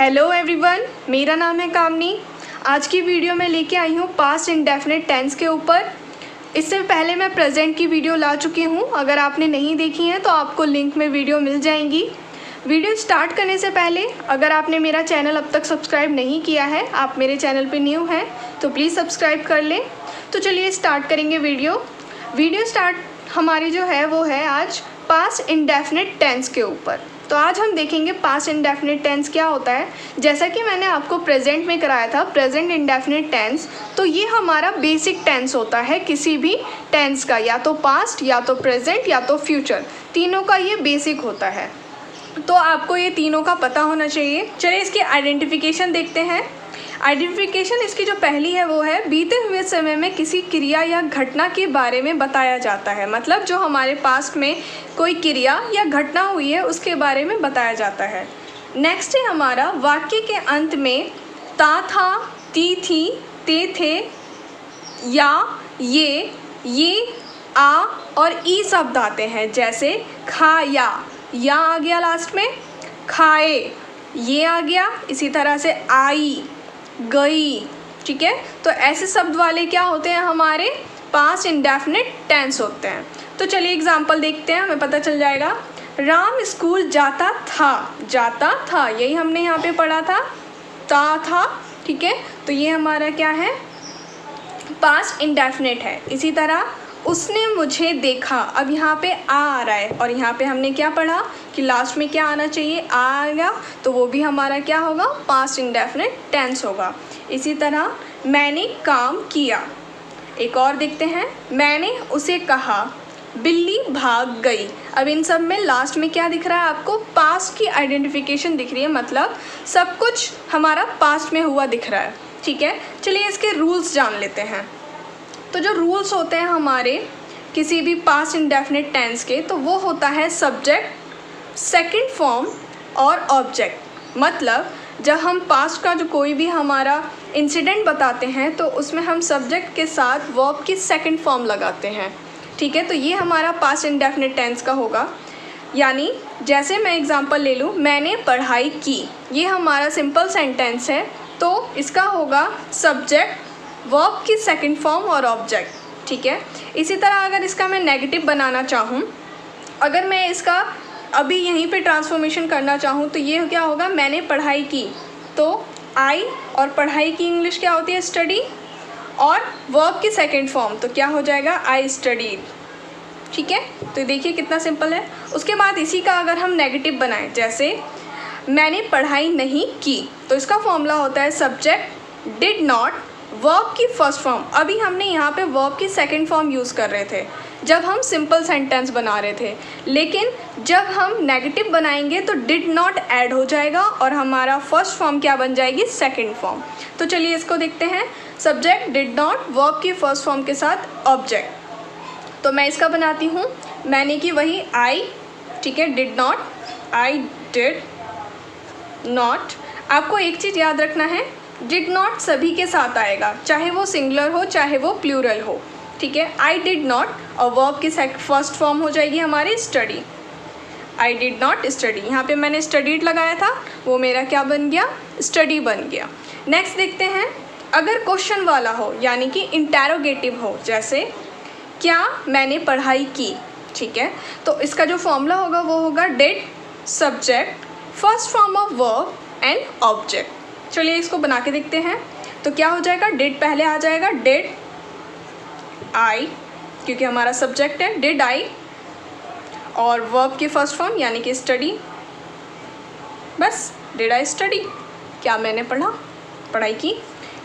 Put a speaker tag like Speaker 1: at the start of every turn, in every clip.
Speaker 1: Hello everyone, मेरा नाम है कामनी। आज की वीडियो में लेके आई हूँ पास्ट इंडेफिनिट टेंस के ऊपर। इससे पहले मैं प्रेजेंट की वीडियो ला चुकी हूँ। अगर आपने नहीं देखी है तो आपको लिंक में वीडियो मिल जाएंगी। वीडियो स्टार्ट करने से पहले अगर आपने मेरा चैनल अब तक सब्सक्राइब नहीं किया है, आप मेरे चैनल पे न्यू हैं तो प्लीज़ सब्सक्राइब कर लें। तो चलिए स्टार्ट करेंगे वीडियो स्टार्ट हमारी जो है वो है आज पास्ट इंडेफिनिट टेंस के ऊपर। तो आज हम देखेंगे पास्ट इंडेफिनिट टेंस क्या होता है। जैसा कि मैंने आपको प्रेजेंट में कराया था प्रेजेंट इंडेफिनिट टेंस, तो ये हमारा बेसिक टेंस होता है किसी भी टेंस का, या तो पास्ट या तो प्रेजेंट या तो फ्यूचर, तीनों का ये बेसिक होता है। तो आपको ये तीनों का पता होना चाहिए। चलिए इसकी आइडेंटिफिकेशन देखते हैं। आइडेंटिफिकेशन इसकी जो पहली है वो है बीते हुए समय में किसी क्रिया या घटना के बारे में बताया जाता है। मतलब जो हमारे पास्ट में कोई क्रिया या घटना हुई है उसके बारे में बताया जाता है। नेक्स्ट है हमारा वाक्य के अंत में ता था, ती थी, ते थे, या, ये, आ और ई शब्द आते हैं। जैसे खाया, या आ गया लास्ट में, खाए ये आ गया। इसी तरह से आई, गई, ठीक है। तो ऐसे शब्द वाले क्या होते हैं, हमारे पास्ट इंडेफिनिट टेंस होते हैं। तो चलिए एग्जांपल देखते हैं, हमें पता चल जाएगा। राम स्कूल जाता था, यही हमने यहाँ पे पढ़ा था, था, ठीक है। तो ये हमारा क्या है, पास्ट इंडेफिनिट है। इसी तरह उसने मुझे देखा, अब यहाँ पे आ रहा है और यहाँ पे हमने क्या पढ़ा कि लास्ट में क्या आना चाहिए, आएगा, तो वो भी हमारा क्या होगा, पास्ट इंडेफिनिट टेंस होगा। इसी तरह मैंने काम किया। एक और देखते हैं, मैंने उसे कहा, बिल्ली भाग गई। अब इन सब में लास्ट में क्या दिख रहा है आपको, पास्ट की आइडेंटिफिकेशन दिख रही है, मतलब सब कुछ हमारा पास्ट में हुआ दिख रहा है, ठीक है। चलिए इसके रूल्स जान लेते हैं। तो जो रूल्स होते हैं हमारे किसी भी पास्ट इंडेफिनिट टेंस के, तो वो होता है सब्जेक्ट, सेकंड फॉर्म और ऑब्जेक्ट। मतलब जब हम पास्ट का जो कोई भी हमारा इंसिडेंट बताते हैं तो उसमें हम सब्जेक्ट के साथ वर्ब की सेकंड फॉर्म लगाते हैं, ठीक है। तो ये हमारा पास्ट इंडेफिनिट टेंस का होगा। यानी जैसे मैं एग्जांपल ले लूँ, मैंने पढ़ाई की, ये हमारा सिंपल सेंटेंस है, तो इसका होगा सब्जेक्ट, वर्ब की सेकंड फॉर्म और ऑब्जेक्ट, ठीक है। इसी तरह अगर इसका मैं नेगेटिव बनाना चाहूँ, अगर मैं इसका अभी यहीं पे ट्रांसफॉर्मेशन करना चाहूँ तो ये क्या होगा, मैंने पढ़ाई की, तो आई, और पढ़ाई की इंग्लिश क्या होती है, स्टडी, और वर्ब की सेकंड फॉर्म तो क्या हो जाएगा, आई स्टडीड, ठीक है। तो देखिए कितना सिंपल है। उसके बाद इसी का अगर हम नेगेटिव बनाएं, जैसे मैंने पढ़ाई नहीं की, तो इसका फॉर्मूला होता है सब्जेक्ट डिड नॉट, वर्ब की फर्स्ट फॉर्म। अभी हमने यहाँ पे वर्ब की सेकंड फॉर्म यूज़ कर रहे थे जब हम सिंपल सेंटेंस बना रहे थे, लेकिन जब हम नेगेटिव बनाएंगे तो डिड नॉट ऐड हो जाएगा और हमारा फर्स्ट फॉर्म क्या बन जाएगी, सेकंड फॉर्म। तो चलिए इसको देखते हैं। सब्जेक्ट डिड नॉट, वर्ब की फर्स्ट फॉर्म के साथ ऑब्जेक्ट। तो मैं इसका बनाती हूँ, मैंने की वही आई, ठीक है, did not, I did not. आपको एक चीज़ याद रखना है, डिड नॉट सभी के साथ आएगा, चाहे वो सिंगुलर हो चाहे वो प्लूरल हो, ठीक है। आई डिड नॉट और वर्ब की फर्स्ट फॉर्म हो जाएगी हमारी study, I did not study. यहाँ पे मैंने स्टडीड लगाया था, वो मेरा क्या बन गया, स्टडी बन गया। नेक्स्ट देखते हैं, अगर क्वेश्चन वाला हो यानी कि इंटेरोगेटिव हो, जैसे क्या मैंने पढ़ाई की, ठीक है। तो इसका जो फॉर्मूला होगा वो होगा did, subject, first form of verb and object. चलिए इसको बना के देखते हैं। तो क्या हो जाएगा, डिड पहले आ जाएगा, डिड आई, क्योंकि हमारा सब्जेक्ट है, डिड आई, और वर्ब की फर्स्ट फॉर्म यानी कि स्टडी, बस डिड आई स्टडी, क्या मैंने पढ़ाई की,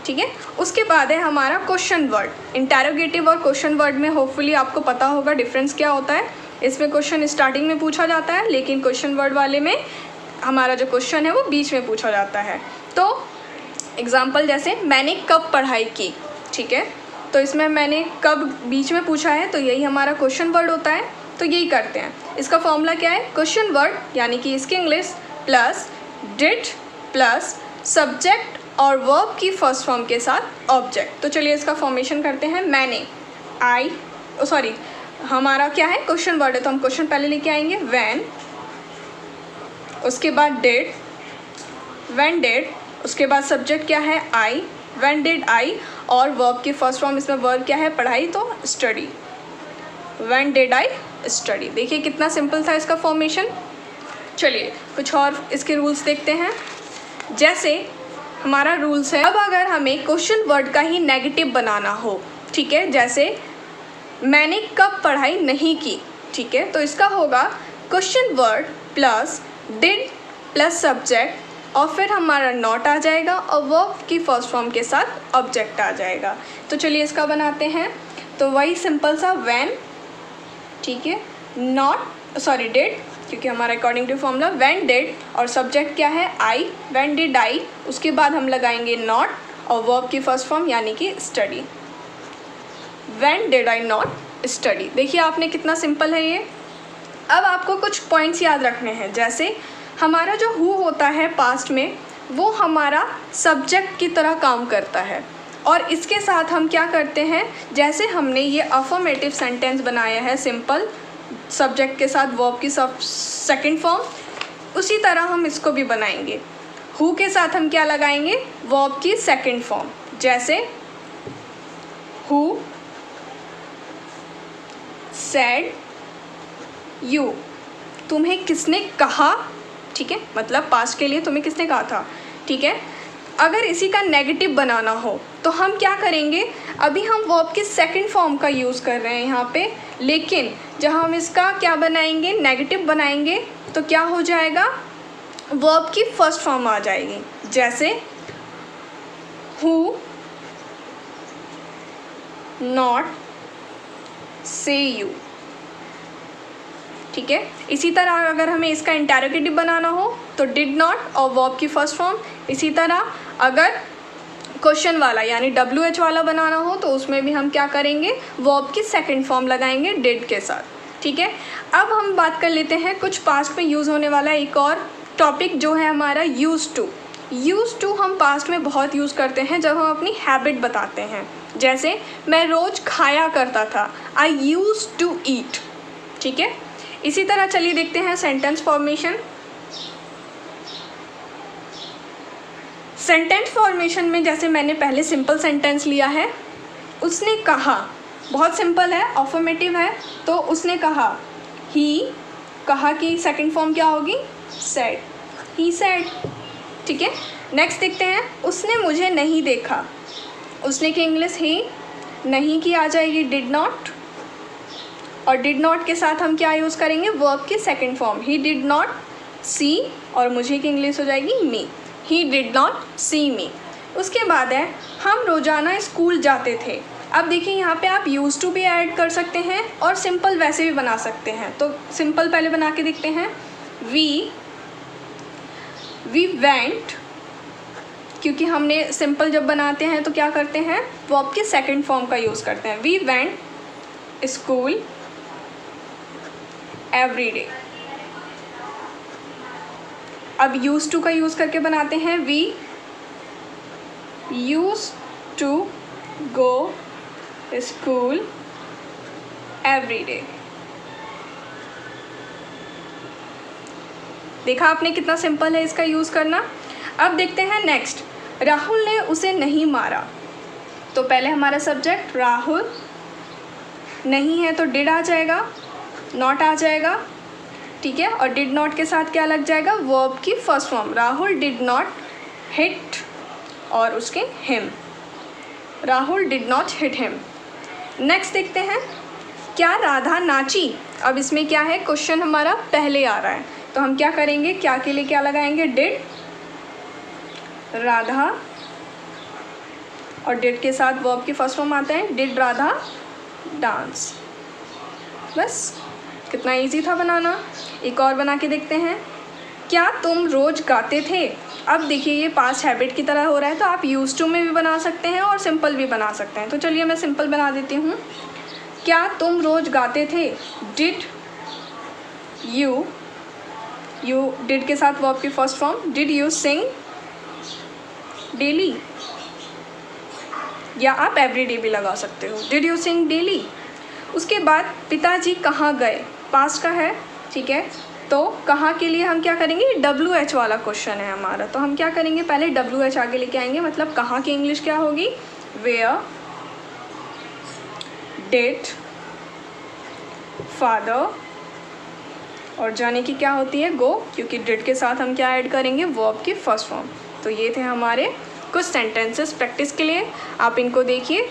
Speaker 1: ठीक है। उसके बाद है हमारा क्वेश्चन वर्ड। इंटेरोगेटिव और क्वेश्चन वर्ड में होपफुली आपको पता होगा डिफरेंस क्या होता है। इसमें क्वेश्चन स्टार्टिंग में पूछा जाता है, लेकिन क्वेश्चन वर्ड वाले में हमारा जो क्वेश्चन है वो बीच में पूछा जाता है। तो एग्जाम्पल जैसे मैंने कब पढ़ाई की, ठीक है, तो इसमें मैंने कब बीच में पूछा है, तो यही हमारा क्वेश्चन वर्ड होता है। तो यही करते हैं। इसका फॉर्मूला क्या है, क्वेश्चन वर्ड यानी कि इसकी English plus did plus subject और वर्ब की फर्स्ट फॉर्म के साथ ऑब्जेक्ट। तो चलिए इसका फॉर्मेशन करते हैं। मैंने, आई, सॉरी हमारा क्या है, क्वेश्चन वर्ड है, तो हम क्वेश्चन पहले लेके आएंगे, व्हेन, उसके बाद डिड, व्हेन डिड, उसके बाद सब्जेक्ट क्या है आई, व्हेन डिड आई, और वर्ब की फर्स्ट फॉर्म इसमें वर्ब क्या है पढ़ाई, तो study, when did I study. देखिए कितना सिंपल था इसका फॉर्मेशन। चलिए कुछ और इसके रूल्स देखते हैं। जैसे हमारा रूल्स है, अब अगर हमें क्वेश्चन वर्ड का ही नेगेटिव बनाना हो, ठीक है, जैसे मैंने कब पढ़ाई नहीं की, ठीक है, तो इसका होगा question word plus did plus subject और फिर हमारा नॉट आ जाएगा और वर्ब की फर्स्ट फॉर्म के साथ ऑब्जेक्ट आ जाएगा। तो चलिए इसका बनाते हैं। तो वही सिंपल सा व्हेन, ठीक है, नॉट सॉरी डिड, क्योंकि हमारा according to formula when did और सब्जेक्ट क्या है आई, व्हेन डिड आई, उसके बाद हम लगाएंगे नॉट और वर्ब की फर्स्ट फॉर्म यानी कि study, when did I not study. देखिए आपने कितना सिंपल है ये। अब आपको कुछ पॉइंट्स याद रखने हैं। जैसे हमारा जो हु होता है पास्ट में, वो हमारा सब्जेक्ट की तरह काम करता है और इसके साथ हम क्या करते हैं, जैसे हमने ये अफर्मेटिव सेंटेंस बनाया है सिंपल सब्जेक्ट के साथ वर्ब की सेकंड फॉर्म, उसी तरह हम इसको भी बनाएंगे। हु के साथ हम क्या लगाएंगे, वर्ब की सेकंड फॉर्म, जैसे हु सेड यू, तुम्हें किसने कहा, ठीक है, मतलब पास्ट के लिए तुम्हें किसने कहा था, ठीक है। अगर इसी का नेगेटिव बनाना हो तो हम क्या करेंगे, अभी हम वर्ब की सेकंड फॉर्म का यूज़ कर रहे हैं यहाँ पे, लेकिन जब हम इसका क्या बनाएंगे, नेगेटिव बनाएंगे, तो क्या हो जाएगा, वर्ब की फर्स्ट फॉर्म आ जाएगी। जैसे हु नॉट से यू, ठीक है। इसी तरह अगर हमें इसका इंटरोगेटिव बनाना हो तो डिड नॉट और वर्ब की फर्स्ट फॉर्म। इसी तरह अगर क्वेश्चन वाला यानी WH वाला बनाना हो तो उसमें भी हम क्या करेंगे, वर्ब की सेकंड फॉर्म लगाएंगे डिड के साथ, ठीक है। अब हम बात कर लेते हैं कुछ पास्ट में यूज़ होने वाला एक और टॉपिक जो है हमारा यूज़ टू। यूज़ टू हम पास्ट में बहुत यूज़ करते हैं जब हम अपनी हैबिट बताते हैं। जैसे मैं रोज़ खाया करता था, आई यूज़ टू ईट, ठीक है। इसी तरह चलिए देखते हैं सेंटेंस फॉर्मेशन। सेंटेंस फॉर्मेशन में जैसे मैंने पहले सिंपल सेंटेंस लिया है, उसने कहा, बहुत सिंपल है, अफर्मेटिव है, तो उसने कहा, ही, कहा की सेकंड फॉर्म क्या होगी, सेड, ही सेड, ठीक है। नेक्स्ट देखते हैं, उसने मुझे नहीं देखा, उसने की इंग्लिश ही, नहीं की आ जाएगी डिड नॉट, और डिड नॉट के साथ हम क्या यूज़ करेंगे, वर्ब की second form, he did not see, और मुझे की इंग्लिश हो जाएगी मी, ही डिड नॉट सी मी। उसके बाद है, हम रोज़ाना स्कूल जाते थे। अब देखिए यहाँ पे आप यूज़ टू भी ऐड कर सकते हैं और सिंपल वैसे भी बना सकते हैं। तो सिंपल पहले बना के देखते हैं। वी वेंट, क्योंकि हमने सिंपल जब बनाते हैं तो क्या करते हैं, वर्ब की सेकंड फॉर्म का यूज़ करते हैं। We went school every day. अब यूज़ टू का यूज़ करके बनाते हैं, we use to go school every day. देखा आपने कितना सिंपल है इसका यूज़ करना। अब देखते हैं नेक्स्ट, राहुल ने उसे नहीं मारा। तो पहले हमारा सब्जेक्ट राहुल, नहीं है तो डिड आ जाएगा, नॉट आ जाएगा, ठीक है, और डिड नॉट के साथ क्या लग जाएगा, वर्ब की first form, Rahul did not hit और उसके him, Rahul did not hit him. Next देखते हैं, क्या राधा नाची। अब इसमें क्या है, क्वेश्चन हमारा पहले आ रहा है, तो हम क्या करेंगे, क्या के लिए क्या लगाएंगे, डिड, राधा, और डिड के साथ वर्ब की फर्स्ट फॉर्म आता है, डिड राधा डांस। बस कितना इजी था बनाना। एक और बना के देखते हैं, क्या तुम रोज़ गाते थे। अब देखिए ये पास्ट हैबिट की तरह हो रहा है, तो आप यूज़ टू में भी बना सकते हैं और सिंपल भी बना सकते हैं। तो चलिए मैं सिंपल बना देती हूँ। क्या तुम रोज़ गाते थे, डिड यू, डिड के साथ वर्ब की first form, did you sing daily, या आप एवरीडे भी लगा सकते हो, डिड यू सिंग डेली। उसके बाद पिताजी कहाँ गए, पास्ट का है, ठीक है, तो कहाँ के लिए हम क्या करेंगे, WH वाला क्वेश्चन है हमारा, तो हम क्या करेंगे, पहले WH आगे लेके आएंगे, मतलब कहाँ की इंग्लिश क्या होगी, वेयर डिड फादर, और जाने की क्या होती है, गो, क्योंकि डिड के साथ हम क्या ऐड करेंगे, वर्ब की फर्स्ट फॉर्म। तो ये थे हमारे कुछ सेंटेंसेस प्रैक्टिस के लिए, आप इनको देखिए।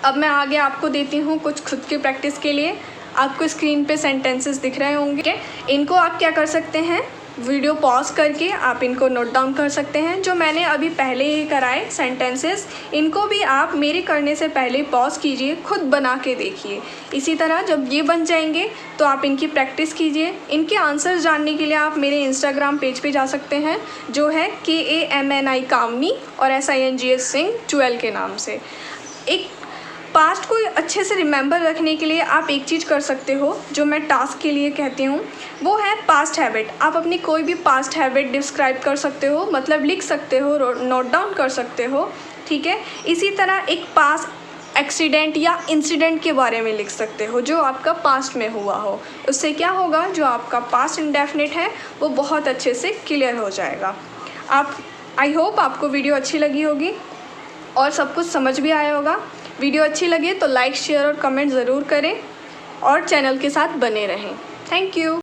Speaker 1: अब मैं आगे आपको देती हूँ कुछ खुद की प्रैक्टिस के लिए। आपको स्क्रीन पे सेंटेंसेस दिख रहे होंगे, इनको आप क्या कर सकते हैं, वीडियो पॉज करके आप इनको नोट डाउन कर सकते हैं। जो मैंने अभी पहले ही कराए सेंटेंसेस, इनको भी आप मेरे करने से पहले पॉज कीजिए, खुद बना के देखिए। इसी तरह जब ये बन जाएंगे तो आप इनकी प्रैक्टिस कीजिए। इनके आंसर्स जानने के लिए आप मेरे इंस्टाग्राम पेज पे जा सकते हैं, जो है KAMNI कामनी और SINGS सिंह 12 के नाम से। एक पास्ट को अच्छे से रिमेंबर रखने के लिए आप एक चीज़ कर सकते हो, जो मैं टास्क के लिए कहती हूँ, वो है पास्ट हैबिट। आप अपनी कोई भी पास्ट हैबिट डिस्क्राइब कर सकते हो, मतलब लिख सकते हो, नोट डाउन कर सकते हो, ठीक है। इसी तरह एक पास्ट एक्सीडेंट या इंसिडेंट के बारे में लिख सकते हो जो आपका पास्ट में हुआ हो। उससे क्या होगा, जो आपका पास्ट इंडेफिनिट है वो बहुत अच्छे से क्लियर हो जाएगा। आई होप आपको वीडियो अच्छी लगी होगी और सब कुछ समझ भी आया होगा। वीडियो अच्छी लगे तो लाइक, शेयर और कमेंट ज़रूर करें और चैनल के साथ बने रहें। Thank you.